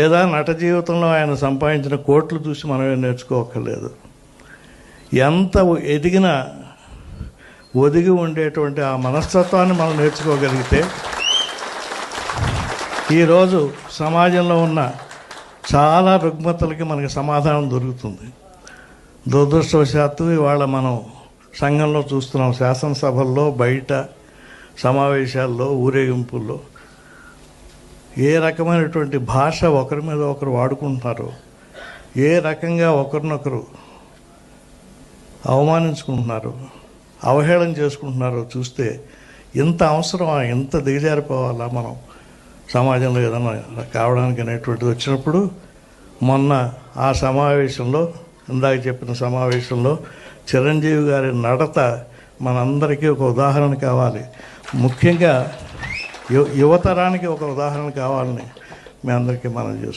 లేదా నట జీవితంలో ఆయన సంపాదించిన కోట్లు చూసి మనమే నేర్చుకోక్కర్లేదు. ఎంత ఎదిగినా ఒదిగి ఉండేటువంటి ఆ మనస్తత్వాన్ని మనం నేర్చుకోగలిగితే ఈరోజు సమాజంలో ఉన్న చాలా రుగ్మతలకి మనకి సమాధానం దొరుకుతుంది. దురదృష్టవశాత్తు ఇవాళ మనం సంఘంలో చూస్తున్నాం, శాసనసభల్లో, బయట సమావేశాల్లో, ఊరేగింపుల్లో ఏ రకమైనటువంటి భాష ఒకరి మీద ఒకరు వాడుకుంటున్నారో, ఏ రకంగా ఒకరినొకరు అవమానించుకుంటున్నారు, అవహేళన చేసుకుంటున్నారో చూస్తే ఇంత అవసరమా, ఇంత దిగజారిపోవాలా మనం సమాజంలో ఏదైనా కావడానికి అనేటువంటిది వచ్చినప్పుడు, మొన్న ఆ సమావేశంలో, ఇందాక చెప్పిన సమావేశంలో చిరంజీవి గారి నడత మనందరికీ ఒక ఉదాహరణ కావాలి. ముఖ్యంగా యువతరానికి ఒక ఉదాహరణ కావాలని మీ అందరికీ మనం చేసుకుంటాం.